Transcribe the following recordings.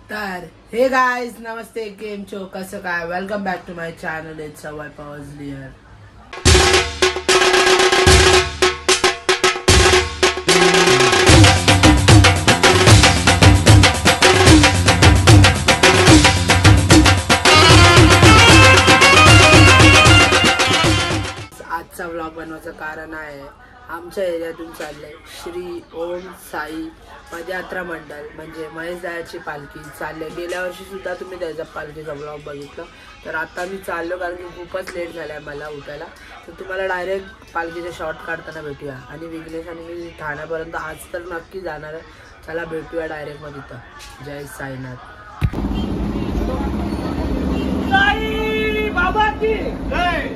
तर hey guys नमस्ते केम छो कसं काय welcome back to my channel it's a पावर्स लियर. आजचा व्लॉग बनवायचं कारण आहे आमच्या एरियातून चाललंय श्री ओम साई पदयात्रा मंडळ म्हणजे महेश दादाची पालखी चालले. गेल्या वर्षी सुद्धा तुम्ही त्याचा पालखीचा व्लॉग बघितलं. तर आता मी चाललो कारण की खूपच लेट झालाय मला उठायला. तर तुम्हाला डायरेक्ट पालखीचे शॉर्ट काढताना भेटूया. आणि विघ्नेश आणि मी ठाण्यापर्यंत आज तर नक्की जाणार आहे. चला भेटूया डायरेक्ट मग तिथं. जय साईनाथ. साई बाबा की जय.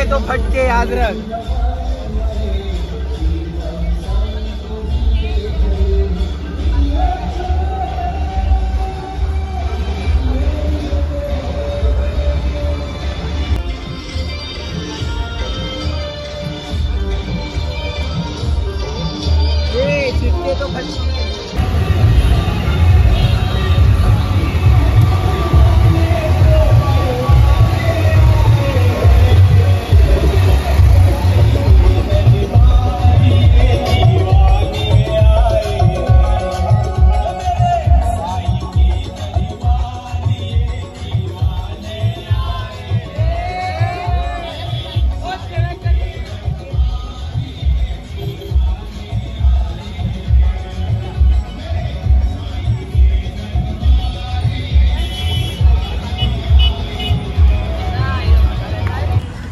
तो फटके याद रख। ये चिट्टे तो फटके।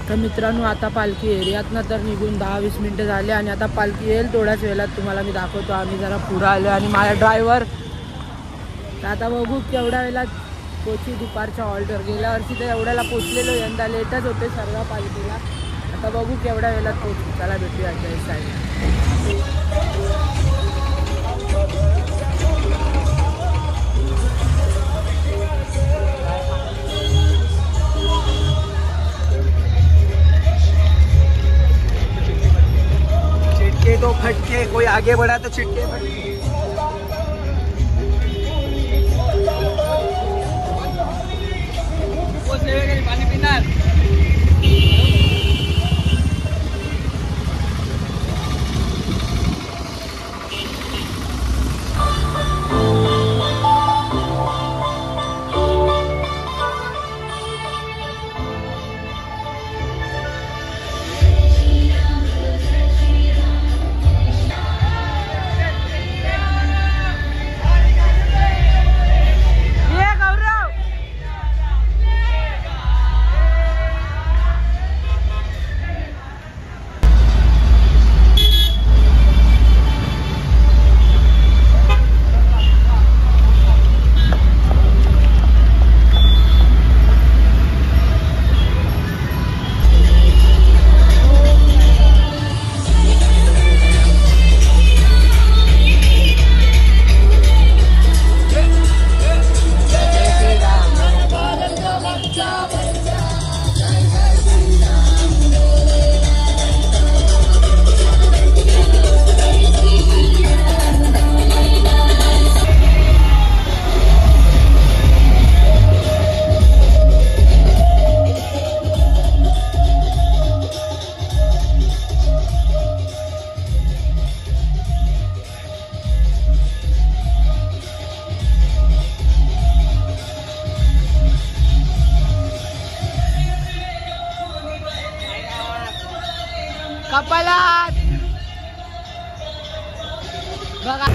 तर मित्रांनो आता पालखी एरियातनं तर निघून 10-20 मिनटं झाले आणि आता पालखी येईल थोड्याच वेळात तुम्हाला मी दाखवतो। आम्ही जरा पुढं आलो आणि माझा ड्रायव्हर आता बघू केवढ्या वेळात पोचू। दुपारच्या ऑर्डर गेल्या वर्षी तर एवढ्याला पोचलेलो, यंदा लेटच होते सर्व पालखीला। आता बघू केवढ्या वेळात पोचू। चला भेटूया आजच्या साईड। तो फटके, कोई आगे बढ़ा तो चिट्टे फटके। पानी पीना। कपालात बघा।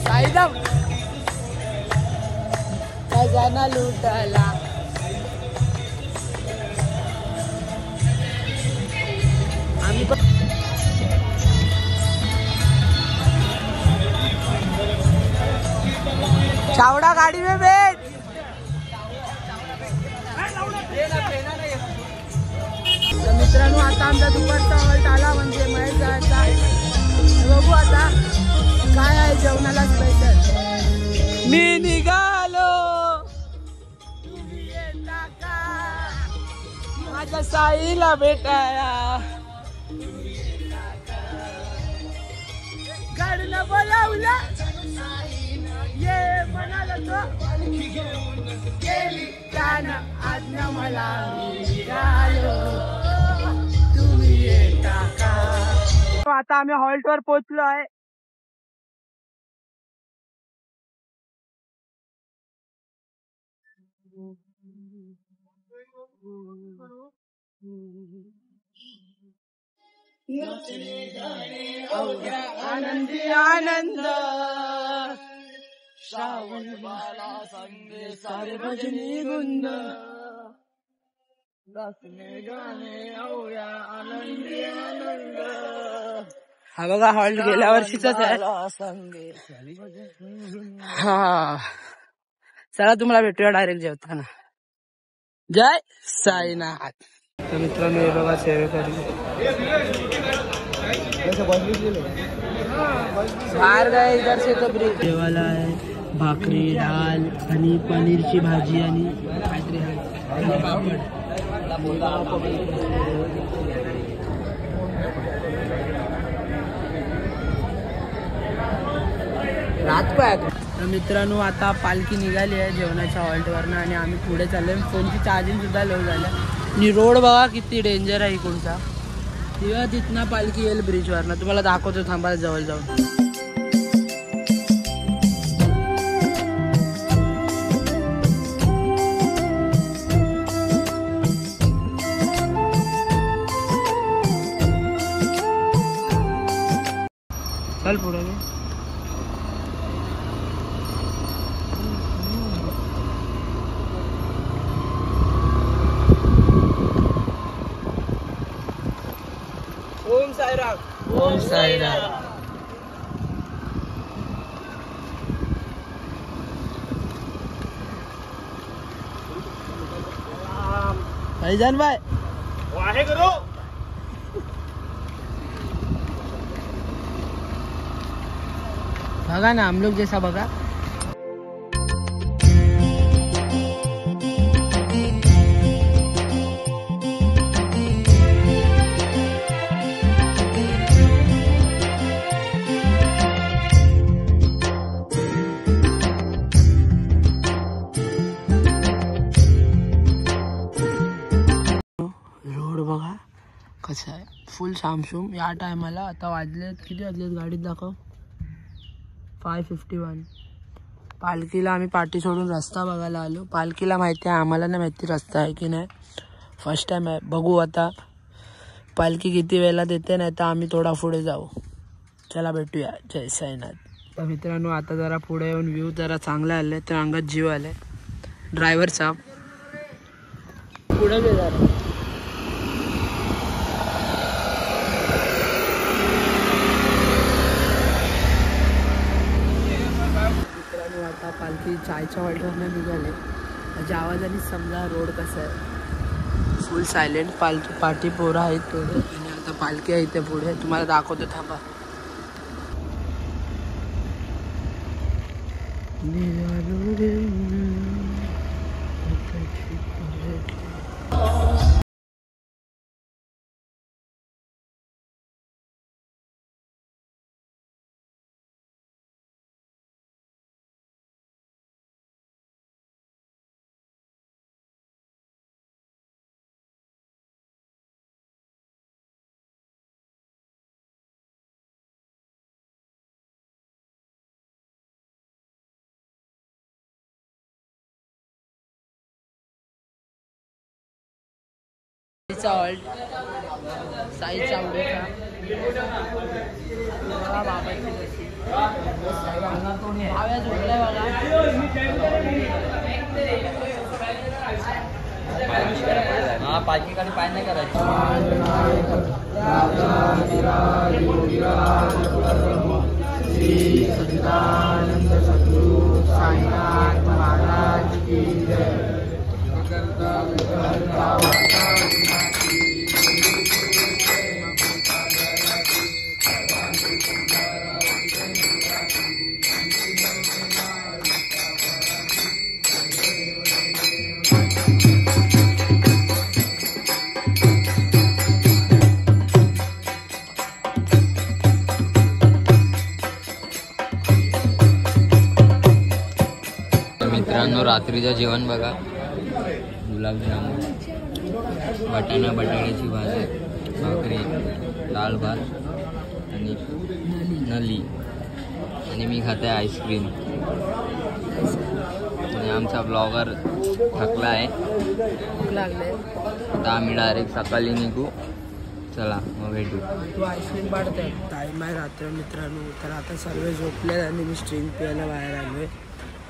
साईदम खजाना लुटला। आम्ही शावडा गाडी में बैठ. तर मित्रांनो आता आमचा दुपारचा हॉल्ट आला म्हणजे महेश जायचा. बघू आता काय आहे जेवणाला स्पेशल. मी निघालो माझ्या साईला भेटाया. गाडीला बोलावलं ये म्हणाला तो गेली त्यानं आज्ञा मला निघालो तुम्ही येता का. आता आम्ही हॉल्ट वर पोहोचलो आहे. आनंदी आनंद श्रावण बाला संगे सारे भजनी गुंद गाणे गाणे आनंदी आनंद. हा बघा हॉल्ट गेल्या वर्षीचाच आहे. हा चला तुम्हाला भेटूया डायरेक्ट जेवताना. जय साईनाथ. तर मित्रांनो हे बघा सेवेकरी बाहर गए इधर से तो ब्रिज जेवायला आहे. भाकरी डाल आणि पनीरची भाजी आणि काहीतरी आणि पापड. तर मित्रांनो आता पालखी निघाली आहे जेवणाच्या हॉल्टवरनं आणि आम्ही पुढे चाललोय. फोनची चार्जिंग सुद्धा लो झालं आणि रोड बघा किती डेंजर आहे इकडचा. तेव्हा तिथनं पालखी येईल ब्रिजवरनं. तुम्हाला दाखवतो थांबा जवळ जाऊन. चल पुढे ओम साईराम. ओम साईराम. भाईजान भाई वाहेगुरु. बघा ना हम लोग जैसा बघा. रोड बघा कसं आहे फुल सामसूम या टायमाला. आता वाजलेत किती वाजलेत गाडीत दाखव 5:51. पालखीला आम्ही पाठी सोडून रस्ता बघायला आलो. पालखीला माहिती आहे आम्हाला नाही माहिती रस्ता आहे की नाही. फर्स्ट टाइम आहे. बघू आता पालखी किती वेळेला देते नाही तर आम्ही थोडा पुढे जाऊ. चला भेटूया. जय साईनाथ. तर मित्रांनो आता जरा पुढे येऊन व्ह्यू जरा चांगला आले तर अंगात जीव आले. ड्रायव्हरचा पुढे जरा आता पालखी चायच्या हॉल्टवरनं निघाले. माझ्या आवाजाने समजा रोड कसा आहे. फुल सायलेंट. पालखी पाठी पोरं आहेत थोडे आणि आता पालखी आहे इथे पुढे. तुम्हाला दाखवतो थांबा. हॉल्ट साईच्या आवडीचा भाव्या झोपलाय बघा. हा पालखीकडे पाय नाही करायचं. श्री सच्चिदानंद सद्गुरु साईनाथ महाराज की जय. मित्रांनो, रात्रीचं जेवण बघा. गुलाबजामुन, वाटाणा बटाट्याची भाजी, भाकरी, डाळ भात आणि नली. आणि मी खाते आईस्क्रीम. आणि आमचा ब्लॉगर थकला आहे. लागले आता आम्ही डायरेक्ट सकाळी निघू. चला मग भेटू. तू आईस्क्रीम पाडतोय. टाईम आहे रात्र मित्रांनो. तर आता सर्व झोपले आणि मी स्ट्रिंग प्यायला बाहेर आलोय.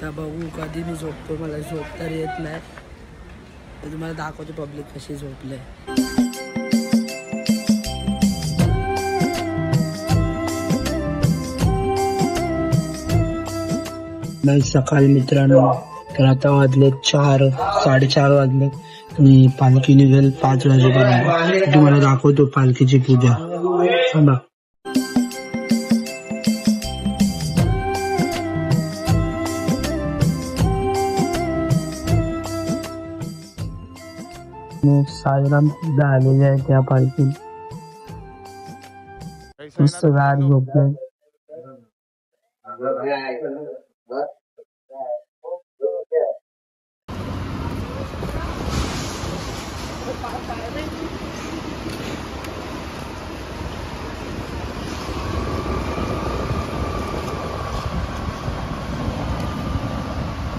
तर बघू कधी मी झोपतो. मला झोप तर येत नाही. तर तुम्हाला दाखवतो पब्लिक कशी झोपले. नाही सकाळी मित्रांनो. तर आता वाजले 4:30 वाजले आणि पालखी निघेल 5 वाजेपर्यंत. तुम्हाला दाखवतो पालखीची पूजा. थांबा. साईराम सुद्धा आलेले आहे त्या पालखीत. मस्त गाड झोपले.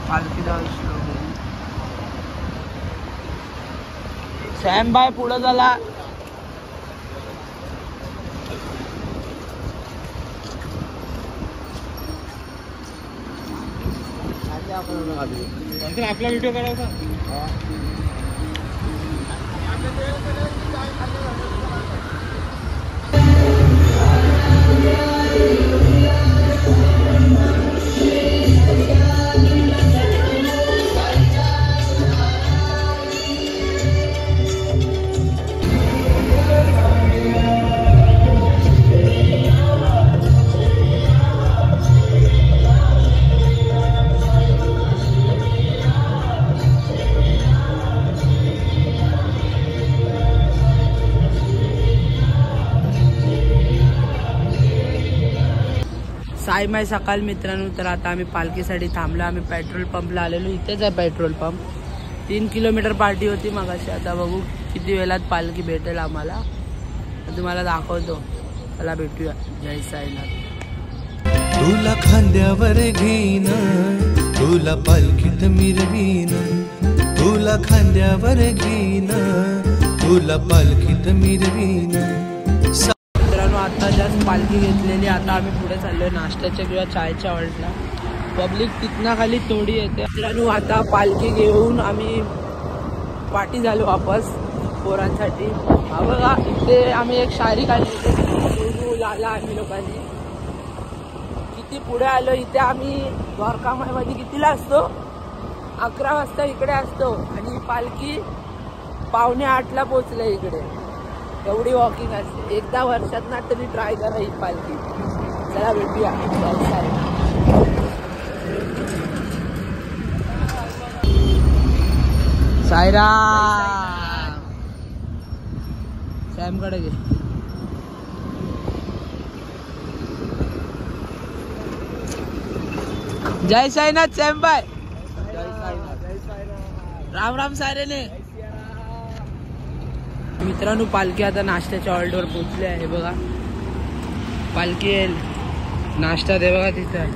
पालखी जाऊ. सॅम बाय पुढे झाला. आपला व्हिडिओ करायचा. साईमाई सकाळ मित्रांनो. तर आता आम्ही पालखीसाठी थांबलो. आम्ही पेट्रोल पंपला आलेलो. इथेच आहे पेट्रोल पंप. 3 किलोमीटर पार्टी होती मगाशी. आता बघू किती वेळात पालखी भेटेल आम्हाला. तुम्हाला दाखवतो. चला भेटूया. जय साईनाथ. तुला खांद्यावर घेईन, तुला पालखीत मिरवीन. तुला खांद्यावर घेईन, तुला पालखीत मिरवीन. आता जास्त पालखी घेतलेली. आता आम्ही पुढे चाललोय नाश्त्याच्या किंवा चायच्या हॉल्टला. पब्लिक तिथना खाली थोडी येते. मित्रांनो आता पालखी घेऊन आम्ही पार्टी झालो वापस पोरांसाठी. हा बघा इथे आम्ही एक शायरी काढली आला आम्ही लोकांनी. किती पुढे आलो. इथे आम्ही द्वारकामाईमध्ये कितीला असतो? 11 वाजता इकडे असतो. आणि पालखी 7:45ला पोचले इकडे. एवढी वॉकिंग असते. एकदा वर्षात ना तरी ट्राय करा ही पालखी. चला भेटूया. साईराम. सॅमकडे घे. जय साईनाथ सॅम बाय. राम राम सारेने. मित्रांनो पालखी आता नाश्त्याच्या हॉल्टवर पोहोचली आहे. बघा पालखी येईल. नाश्ता दे बघा तिथं.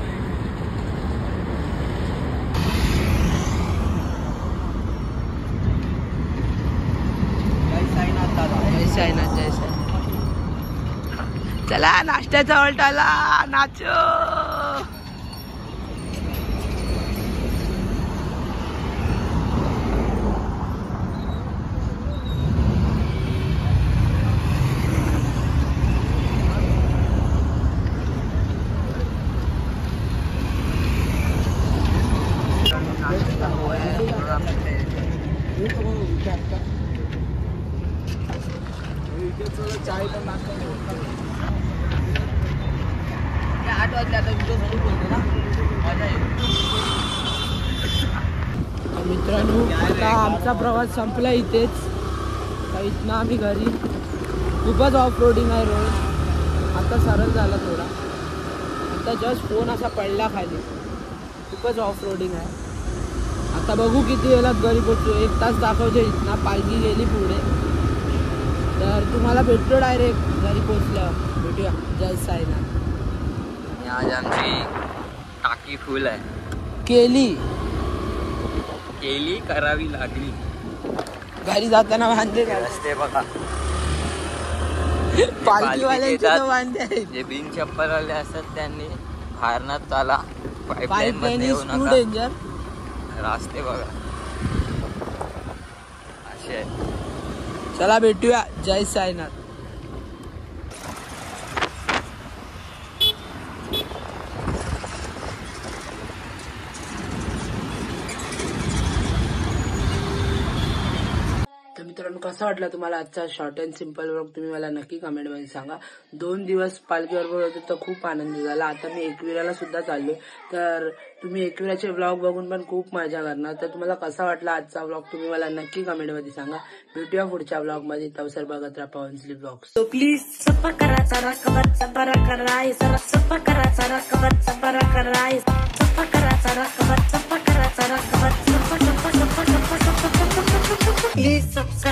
जय साईनाथ दादा. जय साईनाथ. जय साईनाथ. चला नाश्त्याचा हॉल्ट आला. नाचो. चाय पण नाश्ता 8 वाजले आता व्हिडिओ सुरू बोलतो ना मजा येईल. मित्रांनो आता आमचा प्रवास संपला इथेच. आता इथनं आम्ही घरी. खूपच ऑफ रोडिंग आहे रोड. आता सरळ झाला थोडा. आता जस्ट फोन असा पडला खाली. खूपच ऑफ रोडिंग आहे. आता बघू किती वेळात घरी पोचू. 1 तास दाखवते इथनं. पालखी गेली पुढे. तर तुम्हाला भेटतो डायरेक्ट घरी पोचल्यावर. भेटूया. जय साईनाथ. आणि आज आमची टाकी फुल आहे. केली करावी लागली. घरी जाताना वांदे रस्ते बघा. पालखीवाल्यांचे तर वांदे आहेत. जे बिन चप्पलवाले असतात त्यांनी बाहेरनात चाला. पाईपलाईन मध्ये येऊ टू नका. डेंजर. रस्ते बघा असे आहेत. चला भेटूया. जय साईनाथ. तर मित्रांनो कसा वाटला तुम्हाला आजचा शॉर्ट अँड सिम्पल व्लॉग तुम्ही मला नक्की कमेंटमध्ये सांगा. 2 दिवस पालखीवर होते तर खूप आनंद झाला. आता मी एकविराला सुद्धा चाललोय. तर तुम्ही एकविराचे व्लॉग बघून पण खूप मजा करणार. तर तुम्हाला कसा वाटला आजचा व्लॉग तुम्ही मला नक्की कमेंटमध्ये सांगा. भेटूया पुढच्या व्लॉग मध्ये. तवसर बघत राहा पवनस्ली vlogs. So please sapakara Please subscribe.